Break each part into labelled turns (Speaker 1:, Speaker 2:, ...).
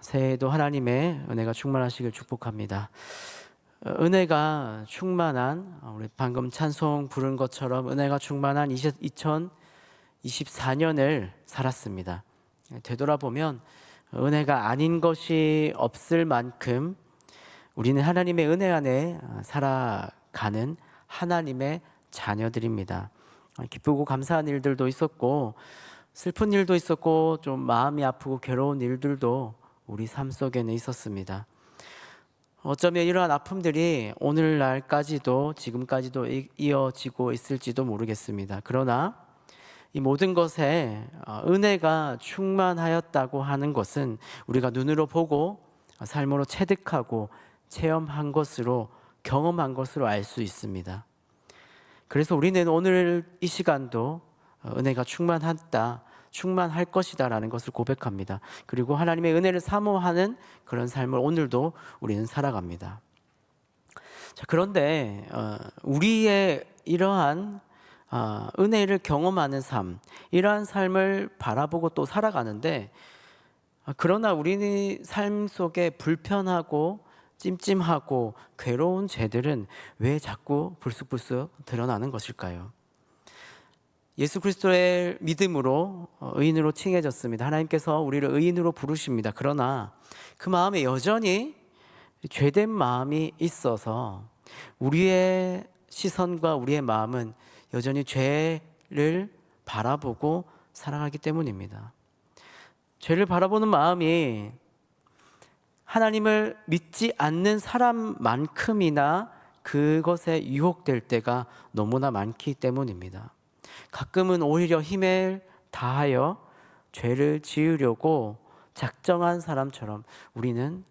Speaker 1: 새해에도 하나님의 은혜가 충만하시길 축복합니다. 은혜가 충만한, 우리 방금 찬송 부른 것처럼 은혜가 충만한 2024년을 살았습니다. 되돌아보면 은혜가 아닌 것이 없을 만큼 우리는 하나님의 은혜 안에 살아가는 하나님의 자녀들입니다. 기쁘고 감사한 일들도 있었고 슬픈 일도 있었고 좀 마음이 아프고 괴로운 일들도 우리 삶 속에는 있었습니다. 어쩌면 이러한 아픔들이 오늘날까지도 지금까지도 이어지고 있을지도 모르겠습니다. 그러나 이 모든 것에 은혜가 충만하였다고 하는 것은 우리가 눈으로 보고 삶으로 체득하고 체험한 것으로, 경험한 것으로 알 수 있습니다. 그래서 우리는 오늘 이 시간도 은혜가 충만하다, 충만할 것이다 라는 것을 고백합니다. 그리고 하나님의 은혜를 사모하는 그런 삶을 오늘도 우리는 살아갑니다. 자, 그런데 우리의 이러한 은혜를 경험하는 삶, 이러한 삶을 바라보고 또 살아가는데, 그러나 우리의 삶 속에 불편하고 찜찜하고 괴로운 죄들은 왜 자꾸 불쑥불쑥 드러나는 것일까요? 예수 그리스도의 믿음으로 의인으로 칭해졌습니다. 하나님께서 우리를 의인으로 부르십니다. 그러나 그 마음에 여전히 죄된 마음이 있어서 우리의 시선과 우리의 마음은 여전히 죄를 바라보고 살아가기 때문입니다. 죄를 바라보는 마음이 하나님을 믿지 않는 사람만큼이나 그것에 유혹될 때가 너무나 많기 때문입니다. 가끔은 오히려 힘을 다하여 죄를 지으려고 작정한 사람처럼 우리는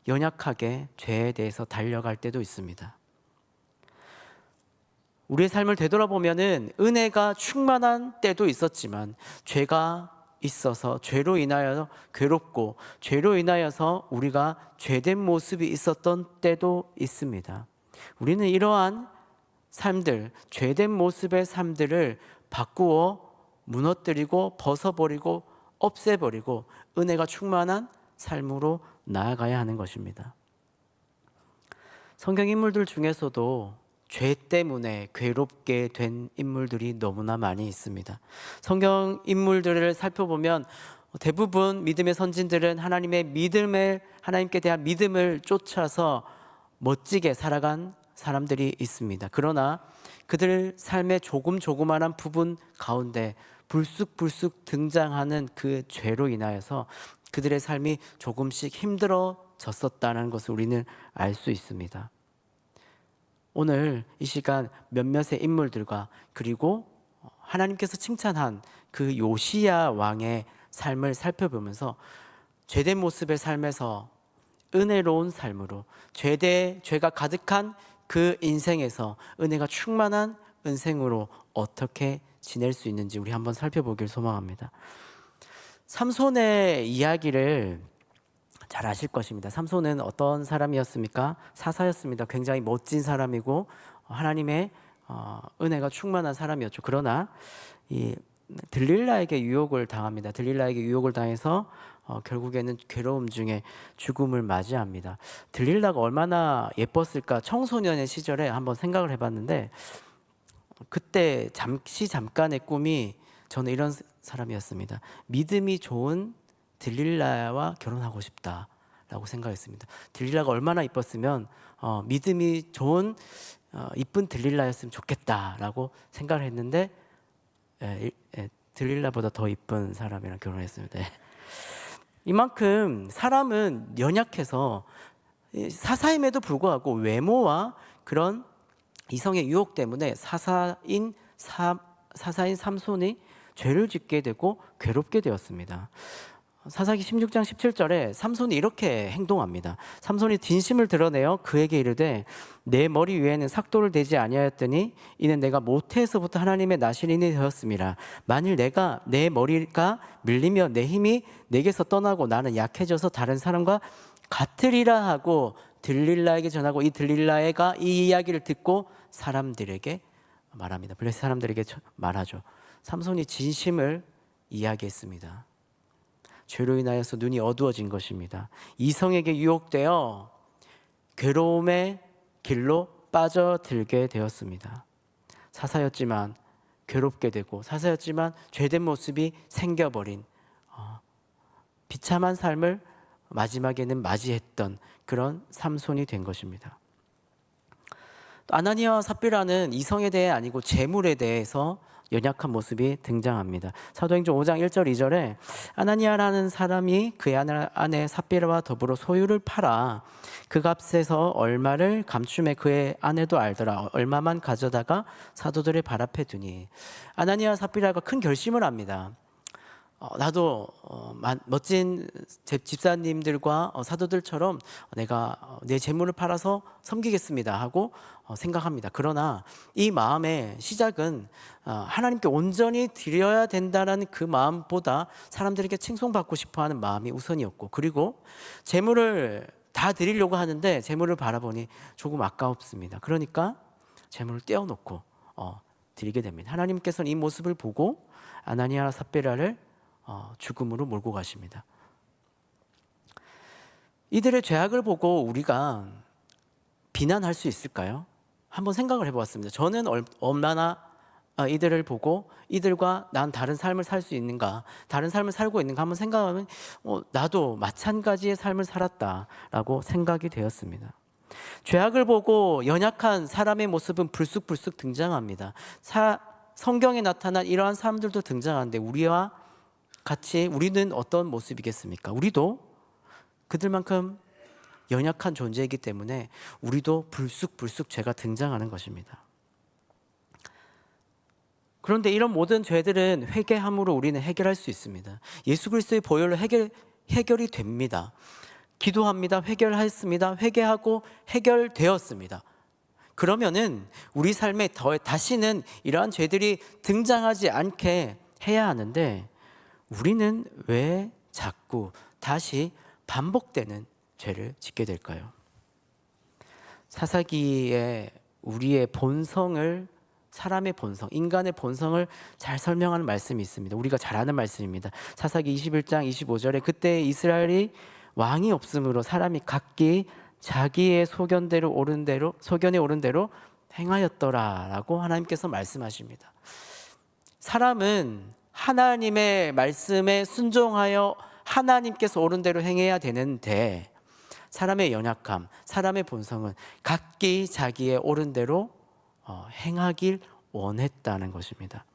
Speaker 1: 연약하게 죄에 대해서 달려갈 때도 있습니다. 우리의 삶을 되돌아보면은 은혜가 충만한 때도 있었지만 죄가 있어서 죄로 인하여 괴롭고 죄로 인하여서 우리가 죄된 모습이 있었던 때도 있습니다. 우리는 이러한 삶들, 죄된 모습의 삶들을 바꾸어 무너뜨리고 벗어버리고 없애버리고 은혜가 충만한 삶으로 나아가야 하는 것입니다. 성경 인물들 중에서도 죄 때문에 괴롭게 된 인물들이 너무나 많이 있습니다. 성경 인물들을 살펴보면 대부분 믿음의 선진들은 하나님께 대한 믿음을 쫓아서 멋지게 살아간 사람들이 있습니다. 그러나 그들 삶의 조그마한 부분 가운데 불쑥불쑥 등장하는 그 죄로 인하여서 그들의 삶이 조금씩 힘들어졌었다는 것을 우리는 알 수 있습니다. 오늘 이 시간 몇몇의 인물들과 그리고 하나님께서 칭찬한 그 요시야 왕의 삶을 살펴보면서 죄된 모습의 삶에서 은혜로운 삶으로 죄가 가득한 그 인생에서 은혜가 충만한 인생으로 어떻게 지낼 수 있는지 우리 한번 살펴보길 소망합니다. 삼손의 이야기를 잘 아실 것입니다. 삼손은 어떤 사람이었습니까? 사사였습니다. 굉장히 멋진 사람이고 하나님의 은혜가 충만한 사람이었죠. 그러나 이 들릴라에게 유혹을 당합니다. 들릴라에게 유혹을 당해서 결국에는 괴로움 중에 죽음을 맞이합니다. 들릴라가 얼마나 예뻤을까? 청소년의 시절에 한번 생각을 해봤는데 그때 잠깐의 꿈이 저는 이런 사람이었습니다. 믿음이 좋은 들릴라와 결혼하고 싶다라고 생각했습니다. 들릴라가 얼마나 이뻤으면 믿음이 좋은 이쁜 들릴라였으면 좋겠다라고 생각을 했는데 들릴라보다 더 이쁜 사람이랑 결혼했습니다. 이만큼 사람은 연약해서 사사임에도 불구하고 외모와 그런 이성의 유혹 때문에 사사인 삼손이 죄를 짓게 되고 괴롭게 되었습니다. 사사기 16장 17절에 삼손이 이렇게 행동합니다. 삼손이 진심을 드러내어 그에게 이르되 내 머리 위에는 삭도를 대지 아니하였더니 이는 내가 모태에서부터 하나님의 나시린이 되었음이라. 만일 내 머리가 밀리며 내 힘이 내게서 떠나고 나는 약해져서 다른 사람과 같으리라 하고 들릴라에게 전하고 이 들릴라가 이 이야기를 듣고 사람들에게 말합니다. 블레셋 사람들에게 말하죠. 삼손이 진심을 이야기했습니다. 죄로 인하여서 눈이 어두워진 것입니다. 이성에게 유혹되어 괴로움의 길로 빠져들게 되었습니다. 사사였지만 괴롭게 되고, 사사였지만 죄된 모습이 생겨버린 비참한 삶을 마지막에는 맞이했던 그런 삼손이 된 것입니다. 아나니아와 삽비라는 이성에 대해 아니고 재물에 대해서 연약한 모습이 등장합니다. 사도행전 5장 1절 2절에 아나니아라는 사람이 그의 아내 삽비라와 더불어 소유를 팔아 그 값에서 얼마를 감춤해 그의 아내도 알더라. 얼마만 가져다가 사도들의 발 앞에 두니. 아나니아 삽비라가 큰 결심을 합니다. 나도 멋진 집사님들과 사도들처럼 내가 내 재물을 팔아서 섬기겠습니다 하고 생각합니다. 그러나 이 마음의 시작은 하나님께 온전히 드려야 된다는 그 마음보다 사람들에게 칭송받고 싶어하는 마음이 우선이었고, 그리고 재물을 다 드리려고 하는데 재물을 바라보니 조금 아까웠습니다. 그러니까 재물을 떼어놓고 드리게 됩니다. 하나님께서는 이 모습을 보고 아나니아 삽비라를 죽음으로 몰고 가십니다. 이들의 죄악을 보고 우리가 비난할 수 있을까요? 한번 생각을 해보았습니다. 저는 얼마나 이들을 보고 이들과 난 다른 삶을 살 수 있는가, 다른 삶을 살고 있는가 한번 생각하면 나도 마찬가지의 삶을 살았다라고 생각이 되었습니다. 죄악을 보고 연약한 사람의 모습은 불쑥불쑥 등장합니다. 성경에 나타난 이러한 사람들도 등장하는데 우리와 같이 우리는 어떤 모습이겠습니까? 우리도 그들만큼 연약한 존재이기 때문에 우리도 불쑥불쑥 죄가 등장하는 것입니다. 그런데 이런 모든 죄들은 회개함으로 우리는 해결할 수 있습니다. 예수 그리스도의 보혈로 해결이 됩니다. 기도합니다. 회개했습니다. 회개하고 해결되었습니다. 그러면은 우리 삶에 다시는 이러한 죄들이 등장하지 않게 해야 하는데, 우리는 왜 자꾸 다시 반복되는 죄를 짓게 될까요? 사사기에 우리의 본성을, 사람의 본성, 인간의 본성을 잘 설명하는 말씀이 있습니다. 우리가 잘 아는 말씀입니다. 사사기 21장 25절에 그때 이스라엘이 왕이 없으므로 사람이 각기 자기의 소견에 오른 대로 행하였더라라고 하나님께서 말씀하십니다. 사람은 하나님의 말씀에 순종하여 하나님께서 옳은 대로 행해야 되는데, 사람의 연약함, 사람의 본성은 각기 자기의 옳은 대로 행하길 원했다는 것입니다.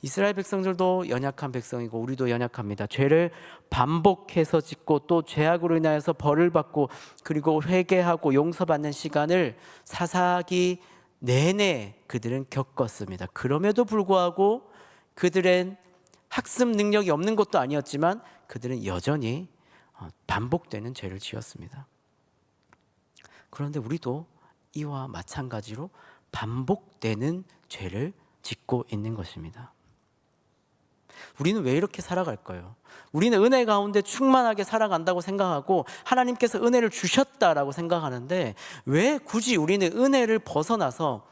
Speaker 1: 이스라엘 백성들도 연약한 백성이고 우리도 연약합니다. 죄를 반복해서 짓고 또 죄악으로 인하여서 벌을 받고 그리고 회개하고 용서받는 시간을 사사기 내내 그들은 겪었습니다. 그럼에도 불구하고 그들은 학습 능력이 없는 것도 아니었지만 그들은 여전히 반복되는 죄를 지었습니다. 그런데 우리도 이와 마찬가지로 반복되는 죄를 짓고 있는 것입니다. 우리는 왜 이렇게 살아갈까요? 우리는 은혜 가운데 충만하게 살아간다고 생각하고 하나님께서 은혜를 주셨다라고 생각하는데, 왜 굳이 우리는 은혜를 벗어나서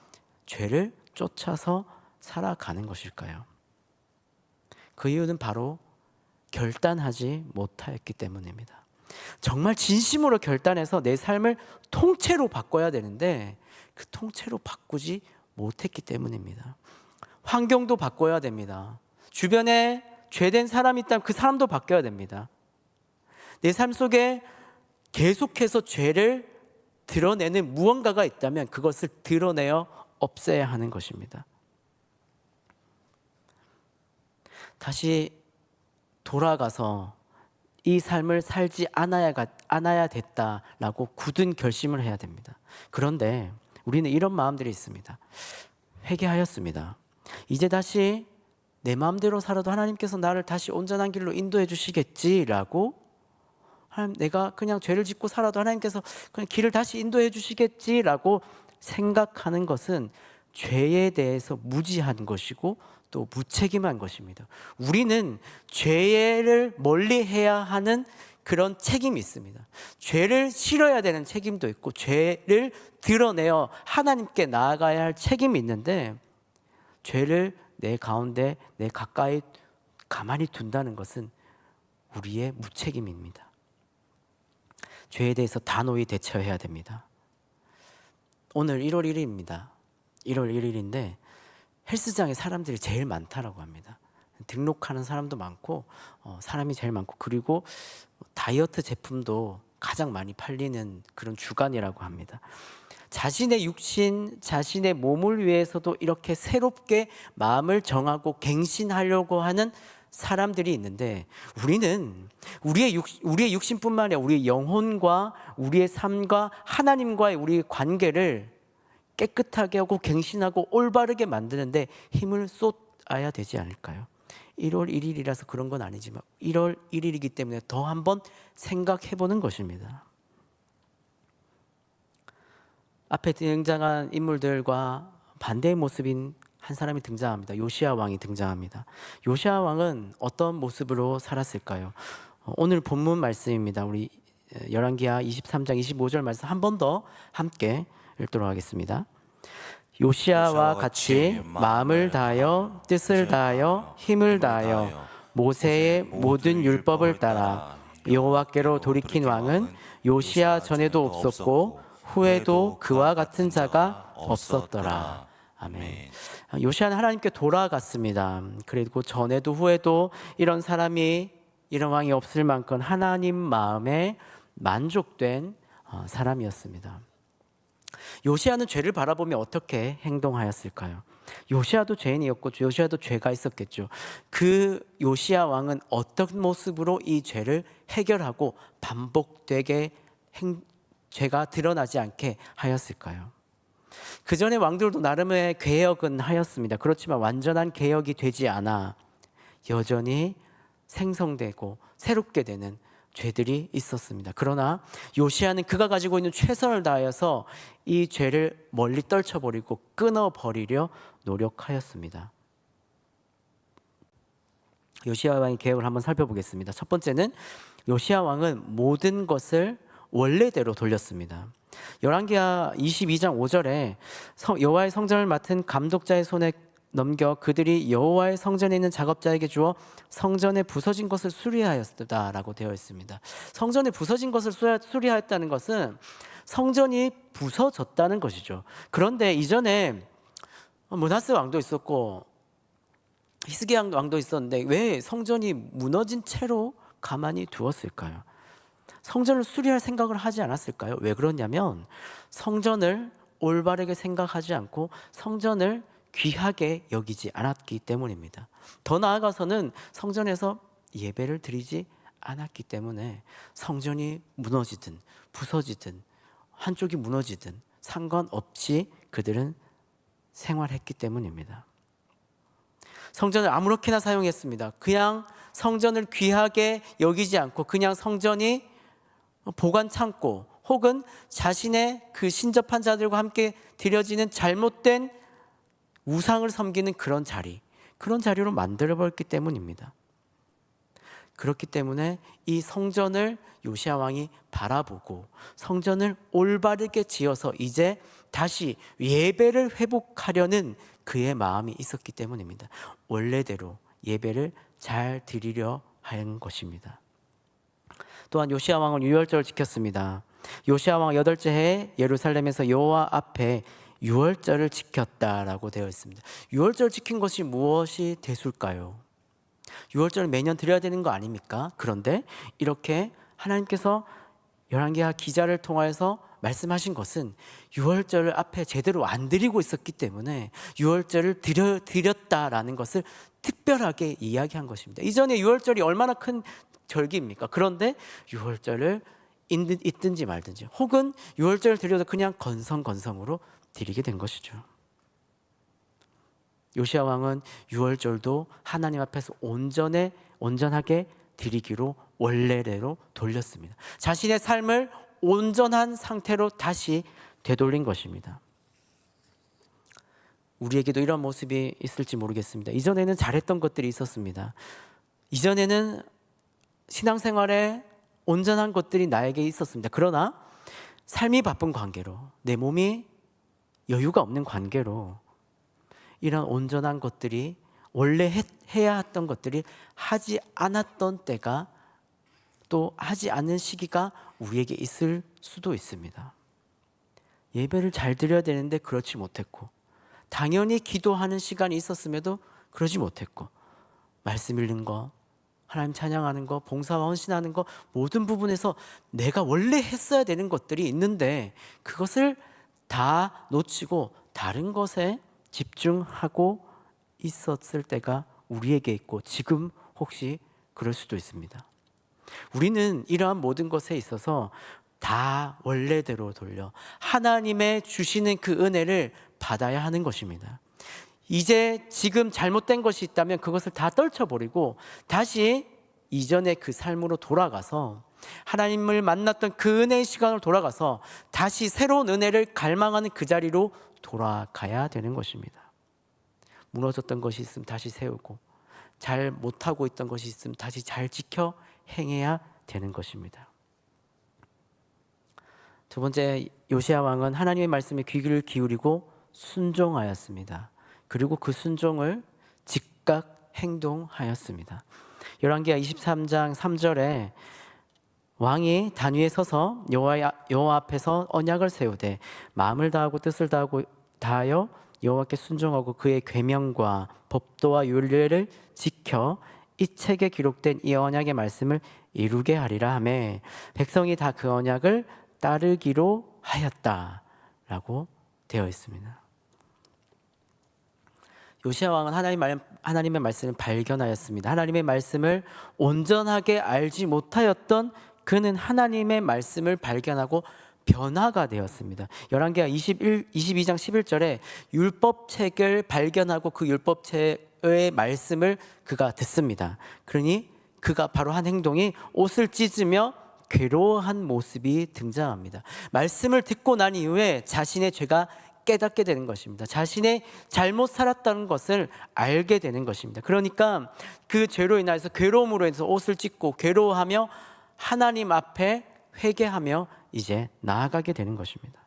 Speaker 1: 죄를 쫓아서 살아가는 것일까요? 그 이유는 바로 결단하지 못하였기 때문입니다. 정말 진심으로 결단해서 내 삶을 통째로 바꿔야 되는데 그 통째로 바꾸지 못했기 때문입니다. 환경도 바꿔야 됩니다. 주변에 죄된 사람이 있다면 그 사람도 바뀌어야 됩니다. 내 삶 속에 계속해서 죄를 드러내는 무언가가 있다면 그것을 드러내어 없애야 하는 것입니다. 다시 돌아가서 이 삶을 살지 않아야 됐다라고 굳은 결심을 해야 됩니다. 그런데 우리는 이런 마음들이 있습니다. 회개하였습니다. 이제 다시 내 마음대로 살아도 하나님께서 나를 다시 온전한 길로 인도해 주시겠지라고, 내가 그냥 죄를 짓고 살아도 하나님께서 그냥 길을 다시 인도해 주시겠지라고 생각하는 것은 죄에 대해서 무지한 것이고 또 무책임한 것입니다. 우리는 죄를 멀리해야 하는 그런 책임이 있습니다. 죄를 싫어야 되는 책임도 있고 죄를 드러내어 하나님께 나아가야 할 책임이 있는데, 죄를 내 가운데 내 가까이 가만히 둔다는 것은 우리의 무책임입니다. 죄에 대해서 단호히 대처해야 됩니다. 오늘 1월 1일입니다. 1월 1일인데 헬스장에 사람들이 제일 많다라고 합니다. 등록하는 사람도 많고 사람이 제일 많고, 그리고 다이어트 제품도 가장 많이 팔리는 그런 주간이라고 합니다. 자신의 육신, 자신의 몸을 위해서도 이렇게 새롭게 마음을 정하고 갱신하려고 하는 사람들이 있는데, 우리는 우리의 육신뿐만 아니라 우리의 영혼과 우리의 삶과 하나님과의 우리의 관계를 깨끗하게 하고 갱신하고 올바르게 만드는데 힘을 쏟아야 되지 않을까요? 1월 1일이라서 그런 건 아니지만 1월 1일이기 때문에 더 한번 생각해 보는 것입니다. 앞에 등장한 인물들과 반대의 모습인 한 사람이 등장합니다. 요시야 왕이 등장합니다. 요시야 왕은 어떤 모습으로 살았을까요? 오늘 본문 말씀입니다. 우리 열왕기하 23장 25절 말씀 한 번 더 함께 읽도록 하겠습니다. 요시야와 같이 마음을 다하여 뜻을 다하여 힘을 다하여 모세의 모든 율법을 따라 여호와께로 돌이킨 왕은 요시야 전에도 없었고 후에도 그와 같은 자가 없었더라. 아멘. 요시야는 하나님께 돌아갔습니다. 그리고 전에도 후에도 이런 사람이, 이런 왕이 없을 만큼 하나님 마음에 만족된 사람이었습니다. 요시야는 죄를 바라보며 어떻게 행동하였을까요? 요시야도 죄인이었고 요시야도 죄가 있었겠죠. 그 요시야 왕은 어떤 모습으로 이 죄를 해결하고 반복되게 죄가 드러나지 않게 하였을까요? 그 전에 왕들도 나름의 개혁은 하였습니다. 그렇지만 완전한 개혁이 되지 않아 여전히 생성되고 새롭게 되는 죄들이 있었습니다. 그러나 요시야는 그가 가지고 있는 최선을 다하여서 이 죄를 멀리 떨쳐버리고 끊어버리려 노력하였습니다. 요시야 왕의 개혁을 한번 살펴보겠습니다. 첫 번째는 요시야 왕은 모든 것을 원래대로 돌렸습니다. 열왕기하 22장 5절에 여호와의 성전을 맡은 감독자의 손에 넘겨 그들이 여호와의 성전에 있는 작업자에게 주어 성전에 부서진 것을 수리하였다라고 되어 있습니다. 성전에 부서진 것을 수리하였다는 것은 성전이 부서졌다는 것이죠. 그런데 이전에 므낫세 왕도 있었고 히스기야 왕도 있었는데 왜 성전이 무너진 채로 가만히 두었을까요? 성전을 수리할 생각을 하지 않았을까요? 왜 그러냐면 성전을 올바르게 생각하지 않고 성전을 귀하게 여기지 않았기 때문입니다. 더 나아가서는 성전에서 예배를 드리지 않았기 때문에 성전이 무너지든 부서지든 한쪽이 무너지든 상관없이 그들은 생활했기 때문입니다. 성전을 아무렇게나 사용했습니다. 그냥 성전을 귀하게 여기지 않고 그냥 성전이 보관 창고 혹은 자신의 그 신접한 자들과 함께 드려지는 잘못된 우상을 섬기는 그런 자리로 만들어버렸기 때문입니다. 그렇기 때문에 이 성전을 요시야 왕이 바라보고 성전을 올바르게 지어서 이제 다시 예배를 회복하려는 그의 마음이 있었기 때문입니다. 원래대로 예배를 잘 드리려 한 것입니다. 또한 요시야 왕은 유월절을 지켰습니다. 요시야 왕 8째 해에 예루살렘에서 여호와 앞에 유월절을 지켰다라고 되어 있습니다. 유월절 지킨 것이 무엇이 대수일까요? 유월절을 매년 드려야 되는 거 아닙니까? 그런데 이렇게 하나님께서 열왕기하 기자를 통하여서 말씀하신 것은 유월절을 앞에 제대로 안 드리고 있었기 때문에 유월절을 드렸다라는 것을 특별하게 이야기한 것입니다. 이전에 유월절이 얼마나 큰 절기입니까? 그런데 유월절을 있든지 말든지 혹은 유월절을 드려도 그냥 건성으로 드리게 된 것이죠. 요시야 왕은 유월절도 하나님 앞에서 온전하게 드리기로 원래대로 돌렸습니다. 자신의 삶을 온전한 상태로 다시 되돌린 것입니다. 우리에게도 이런 모습이 있을지 모르겠습니다. 이전에는 잘했던 것들이 있었습니다. 이전에는 신앙생활에 온전한 것들이 나에게 있었습니다. 그러나 삶이 바쁜 관계로, 내 몸이 여유가 없는 관계로 이런 온전한 것들이 원래 해야 했던 것들이 하지 않았던 때가 또 하지 않는 시기가 우리에게 있을 수도 있습니다. 예배를 잘 드려야 되는데 그렇지 못했고, 당연히 기도하는 시간이 있었음에도 그러지 못했고, 말씀 읽는 거, 하나님 찬양하는 거, 봉사와 헌신하는 거, 모든 부분에서 내가 원래 했어야 되는 것들이 있는데 그것을 다 놓치고 다른 것에 집중하고 있었을 때가 우리에게 있고, 지금 혹시 그럴 수도 있습니다. 우리는 이러한 모든 것에 있어서 다 원래대로 돌려 하나님의 주시는 그 은혜를 받아야 하는 것입니다. 이제 지금 잘못된 것이 있다면 그것을 다 떨쳐버리고 다시 이전의 그 삶으로 돌아가서 하나님을 만났던 그 은혜의 시간으로 돌아가서 다시 새로운 은혜를 갈망하는 그 자리로 돌아가야 되는 것입니다. 무너졌던 것이 있으면 다시 세우고, 잘 못하고 있던 것이 있으면 다시 잘 지켜 행해야 되는 것입니다. 두 번째, 요시야 왕은 하나님의 말씀에 귀를 기울이고 순종하였습니다. 그리고 그 순종을 즉각 행동하였습니다. 열왕기하 23장 3절에 왕이 단 위에 서서 여호와 앞에서 언약을 세우되 마음을 다하고 뜻을 다하여 여호와께 순종하고 그의 계명과 법도와 율례를 지켜 이 책에 기록된 이 언약의 말씀을 이루게 하리라 하매 백성이 다 그 언약을 따르기로 하였다라고 되어 있습니다. 요시야 왕은 하나님의 말씀을 발견하였습니다. 하나님의 말씀을 온전하게 알지 못하였던 그는 하나님의 말씀을 발견하고 변화가 되었습니다. 열왕기하 22장 11절에 율법책을 발견하고 그 율법책의 말씀을 그가 듣습니다. 그러니 그가 바로 한 행동이 옷을 찢으며 괴로워한 모습이 등장합니다. 말씀을 듣고 난 이후에 자신의 죄가 깨닫게 되는 것입니다. 자신의 잘못 살았다는 것을 알게 되는 것입니다. 그러니까 그 죄로 인해서 괴로움으로 인해서 옷을 찢고 괴로워하며 하나님 앞에 회개하며 이제 나아가게 되는 것입니다.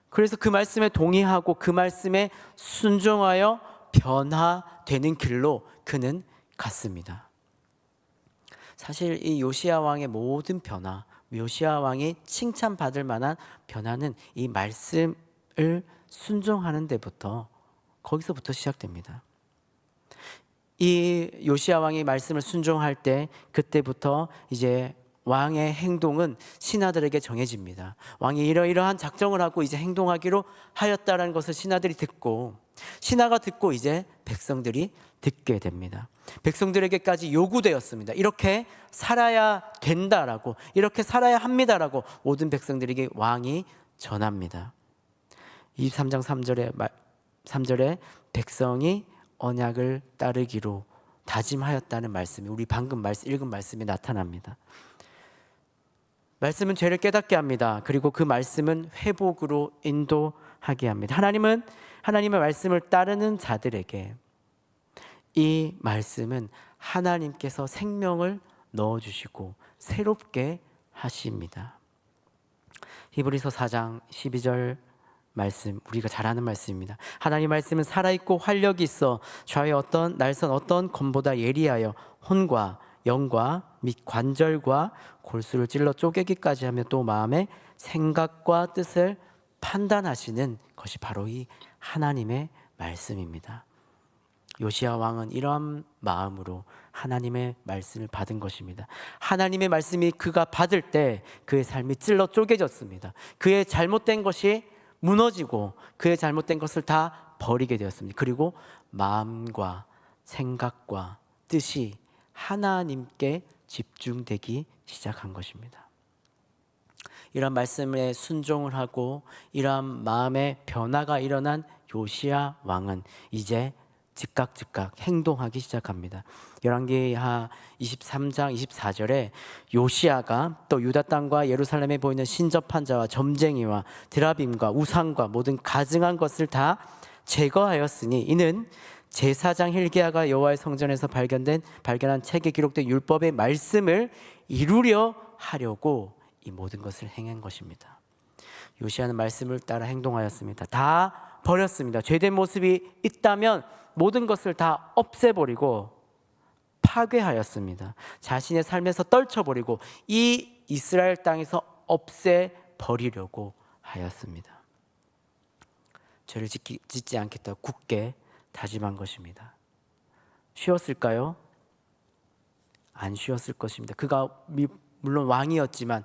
Speaker 1: 그래서 그 말씀에 동의하고 그 말씀에 순종하여 변화되는 길로 그는 갔습니다. 사실 이 요시야 왕의 모든 변화, 요시야 왕이 칭찬받을 만한 변화는 이 말씀을 순종하는 데부터, 거기서부터 시작됩니다. 이 요시야 왕이 말씀을 순종할 때 그때부터 이제 왕의 행동은 신하들에게 정해집니다. 왕이 이러이러한 작정을 하고 이제 행동하기로 하였다라는 것을 신하들이 듣고, 신하가 듣고 이제 백성들이 듣게 됩니다. 백성들에게까지 요구되었습니다. 이렇게 살아야 된다라고, 이렇게 살아야 합니다라고 모든 백성들에게 왕이 전합니다. 23장 3절에 백성이 언약을 따르기로 다짐하였다는 말씀이 우리 방금 읽은 말씀에 나타납니다. 말씀은 죄를 깨닫게 합니다. 그리고 그 말씀은 회복으로 인도하게 합니다. 하나님은 하나님의 말씀을 따르는 자들에게 이 말씀은 하나님께서 생명을 넣어주시고 새롭게 하십니다. 히브리서 4장 12절 말씀, 우리가 잘 아는 말씀입니다. 하나님 말씀은 살아있고 활력이 있어 좌의 어떤 날선 어떤 검보다 예리하여 혼과 영과 및 관절과 골수를 찔러 쪼개기까지 하며 또 마음의 생각과 뜻을 판단하시는 것이 바로 이 하나님의 말씀입니다. 요시야 왕은 이러한 마음으로 하나님의 말씀을 받은 것입니다. 하나님의 말씀이 그가 받을 때 그의 삶이 찔러 쪼개졌습니다. 그의 잘못된 것이 무너지고 그의 잘못된 것을 다 버리게 되었습니다. 그리고 마음과 생각과 뜻이 하나님께 집중되기 시작한 것입니다. 이런 말씀에 순종을 하고 이러한 마음의 변화가 일어난 요시야 왕은 이제 즉각 행동하기 시작합니다. 열왕기하 23장 24절에 요시야가 또 유다 땅과 예루살렘에 보이는 신접한 자와 점쟁이와 드라빔과 우상과 모든 가증한 것을 다 제거하였으니 이는 제사장 hilki야가 여호와의 성전에서 발견한 책에 기록된 율법의 말씀을 이루려 하려고 이 모든 것을 행한 것입니다. 요시야는 말씀을 따라 행동하였습니다. 다 버렸습니다. 죄된 모습이 있다면 모든 것을 다 없애버리고 파괴하였습니다. 자신의 삶에서 떨쳐버리고 이 이스라엘 땅에서 없애버리려고 하였습니다. 죄를 짓지 않겠다 굳게 다짐한 것입니다. 쉬웠을까요? 안 쉬웠을 것입니다. 그가 물론 왕이었지만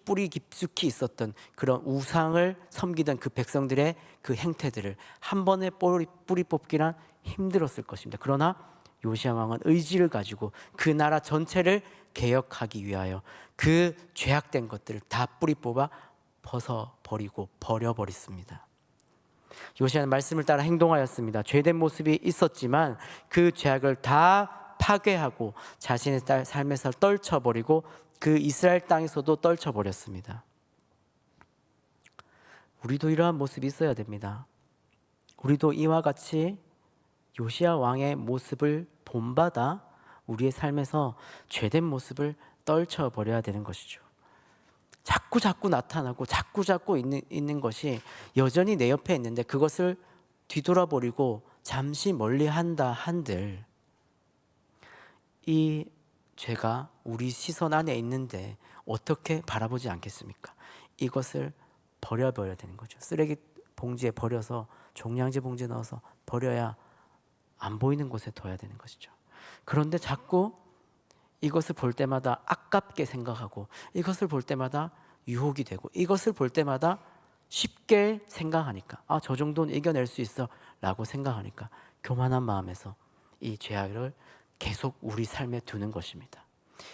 Speaker 1: 뿌리 깊숙이 있었던 그런 우상을 섬기던 그 백성들의 그 행태들을 한 번에 뿌리 뽑기란 힘들었을 것입니다. 그러나 요시야 왕은 의지를 가지고 그 나라 전체를 개혁하기 위하여 그 죄악된 것들을 다 뿌리 뽑아 벗어버리고 버려버렸습니다. 요시야는 말씀을 따라 행동하였습니다. 죄된 모습이 있었지만 그 죄악을 다 파괴하고 자신의 삶에서 떨쳐버리고 그 이스라엘 땅에서도 떨쳐버렸습니다. 우리도 이러한 모습이 있어야 됩니다. 우리도 이와 같이 요시야 왕의 모습을 본받아 우리의 삶에서 죄된 모습을 떨쳐버려야 되는 것이죠. 자꾸 나타나고 자꾸 있는 것이 여전히 내 옆에 있는데 그것을 뒤돌아버리고 잠시 멀리한다 한들 이 죄가 우리 시선 안에 있는데 어떻게 바라보지 않겠습니까? 이것을 버려야 되는 거죠. 쓰레기 봉지에 버려서 종량제 봉지에 넣어서 버려야 안 보이는 곳에 둬야 되는 것이죠. 그런데 자꾸 이것을 볼 때마다 아깝게 생각하고 이것을 볼 때마다 유혹이 되고 이것을 볼 때마다 쉽게 생각하니까 저 정도는 이겨낼 수 있어 라고 생각하니까 교만한 마음에서 이 죄악을 계속 우리 삶에 두는 것입니다.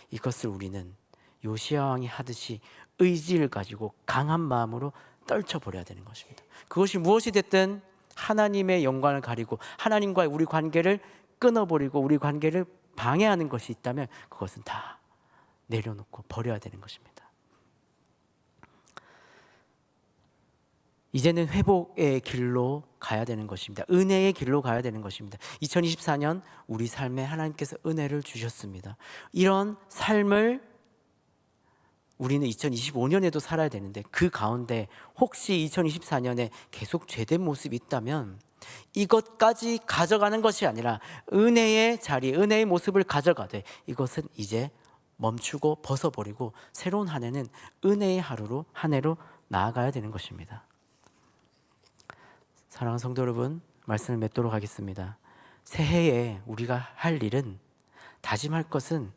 Speaker 1: 이것을 우리는 요시야 왕이 하듯이 의지를 가지고 강한 마음으로 떨쳐버려야 되는 것입니다. 그것이 무엇이 됐든 하나님의 영광을 가리고 하나님과의 우리 관계를 끊어버리고 우리 관계를 방해하는 것이 있다면 그것은 다 내려놓고 버려야 되는 것입니다. 이제는 회복의 길로 가야 되는 것입니다. 은혜의 길로 가야 되는 것입니다. 2024년 우리 삶에 하나님께서 은혜를 주셨습니다. 이런 삶을 우리는 2025년에도 살아야 되는데 그 가운데 혹시 2024년에 계속 죄된 모습이 있다면 이것까지 가져가는 것이 아니라 은혜의 자리, 은혜의 모습을 가져가되 이것은 이제 멈추고 벗어버리고 새로운 한 해는 은혜의 한 해로 나아가야 되는 것입니다. 사랑하는 성도 여러분, 말씀을 맺도록 하겠습니다. 새해에 우리가 할 일은 다짐할 것은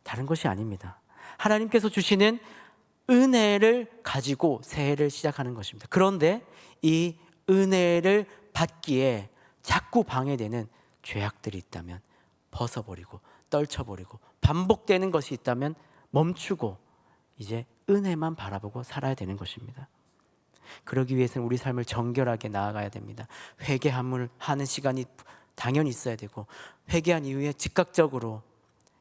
Speaker 1: 다른 것이 아닙니다. 하나님께서 주시는 은혜를 가지고 새해를 시작하는 것입니다. 그런데 이 은혜를 받기에 자꾸 방해되는 죄악들이 있다면 벗어버리고 떨쳐버리고 반복되는 것이 있다면 멈추고 이제 은혜만 바라보고 살아야 되는 것입니다. 그러기 위해서는 우리 삶을 정결하게 나아가야 됩니다. 회개하는 시간이 당연히 있어야 되고 회개한 이후에 즉각적으로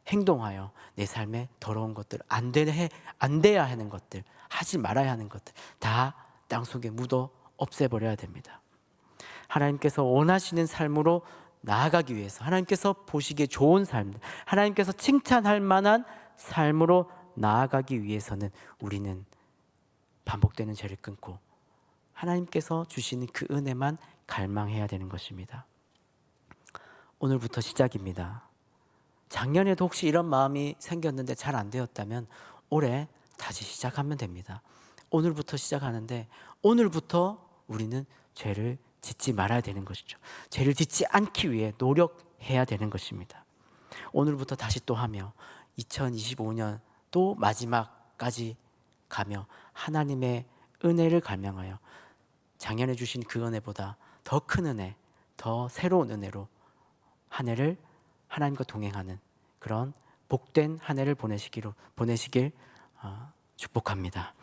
Speaker 1: 행동하여 내 삶에 더러운 것들, 안 돼야 하는 것들, 하지 말아야 하는 것들 다 땅속에 묻어 없애버려야 됩니다. 하나님께서 원하시는 삶으로 나아가기 위해서 하나님께서 보시기에 좋은 삶, 하나님께서 칭찬할 만한 삶으로 나아가기 위해서는 우리는 반복되는 죄를 끊고 하나님께서 주시는 그 은혜만 갈망해야 되는 것입니다. 오늘부터 시작입니다. 작년에도 혹시 이런 마음이 생겼는데 잘 안 되었다면 올해 다시 시작하면 됩니다. 오늘부터 시작하는데 오늘부터 우리는 죄를 짓지 말아야 되는 것이죠. 죄를 짓지 않기 위해 노력해야 되는 것입니다. 오늘부터 다시 또 하며 2025년 또 마지막까지 가며 하나님의 은혜를 갈망하여 작년에 주신 그 은혜보다 더 큰 은혜, 더 새로운 은혜로 한 해를 하나님과 동행하는 그런 복된 한 해를 보내시길 축복합니다.